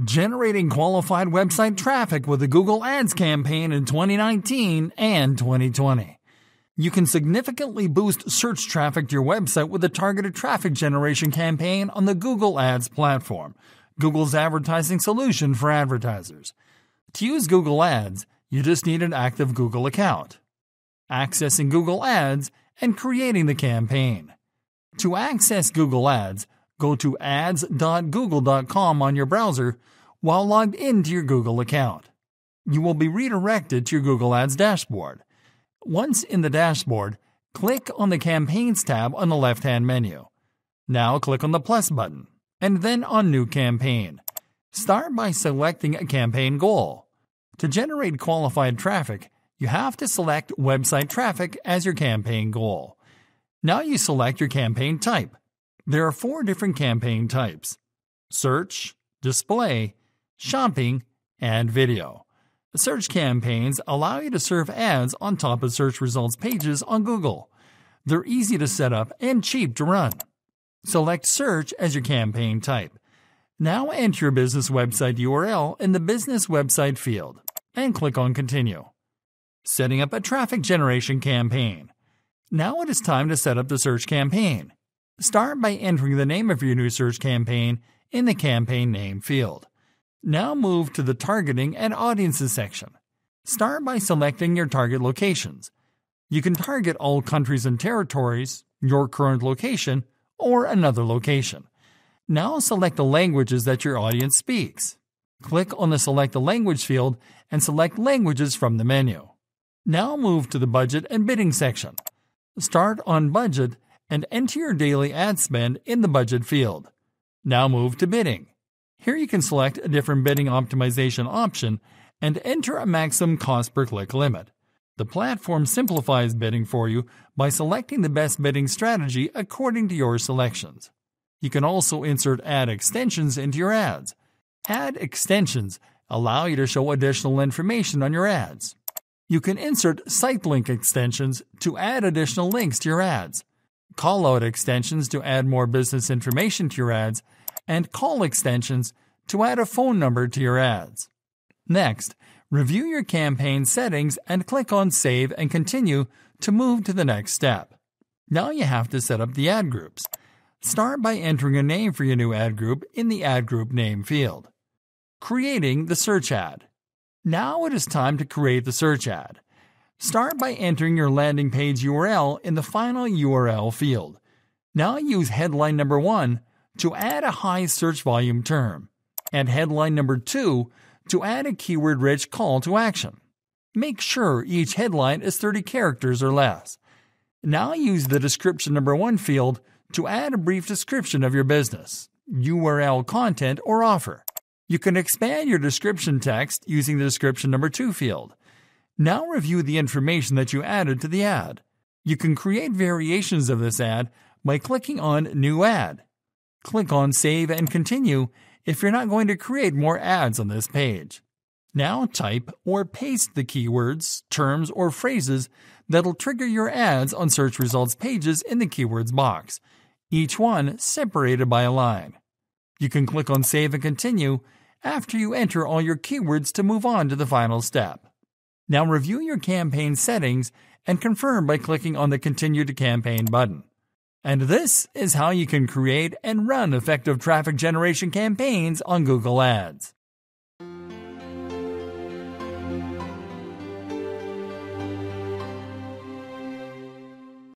Generating qualified website traffic with the Google Ads campaign in 2019 and 2020. You can significantly boost search traffic to your website with a targeted traffic generation campaign on the Google Ads platform, Google's advertising solution for advertisers. To use Google Ads, you just need an active Google account. Accessing Google Ads and creating the campaign. To access Google Ads, go to ads.google.com on your browser while logged into your Google account. You will be redirected to your Google Ads dashboard. Once in the dashboard, click on the Campaigns tab on the left-hand menu. Now click on the plus button, and then on New Campaign. Start by selecting a campaign goal. To generate qualified traffic, you have to select website traffic as your campaign goal. Now you select your campaign type. There are 4 different campaign types: search, display, shopping, and video. Search campaigns allow you to serve ads on top of search results pages on Google. They're easy to set up and cheap to run. Select search as your campaign type. Now enter your business website URL in the business website field and click on continue. Setting up a traffic generation campaign. Now it is time to set up the search campaign. Start by entering the name of your new search campaign in the campaign name field. Now move to the targeting and audiences section. Start by selecting your target locations. You can target all countries and territories, your current location, or another location. Now select the languages that your audience speaks. Click on the Select a Language field and select languages from the menu. Now move to the budget and bidding section. Start on budget and enter your daily ad spend in the budget field. Now move to bidding. Here you can select a different bidding optimization option and enter a maximum cost per click limit. The platform simplifies bidding for you by selecting the best bidding strategy according to your selections. You can also insert ad extensions into your ads. Ad extensions allow you to show additional information on your ads. You can insert site link extensions to add additional links to your ads, call-out extensions to add more business information to your ads, and call extensions to add a phone number to your ads. Next, review your campaign settings and click on Save and Continue to move to the next step. Now you have to set up the ad groups. Start by entering a name for your new ad group in the Ad Group Name field. Creating the search ad. Now it is time to create the search ad. Start by entering your landing page URL in the final URL field. Now use headline number 1 to add a high search volume term, and headline number 2 to add a keyword-rich call to action. Make sure each headline is 30 characters or less. Now use the description number 1 field to add a brief description of your business, URL content, or offer. You can expand your description text using the description number 2 field. Now review the information that you added to the ad. You can create variations of this ad by clicking on New Ad. Click on Save and Continue if you're not going to create more ads on this page. Now type or paste the keywords, terms, or phrases that'll trigger your ads on search results pages in the keywords box, each one separated by a line. You can click on Save and Continue after you enter all your keywords to move on to the final step. Now review your campaign settings and confirm by clicking on the Continue to Campaign button. And this is how you can create and run effective traffic generation campaigns on Google Ads.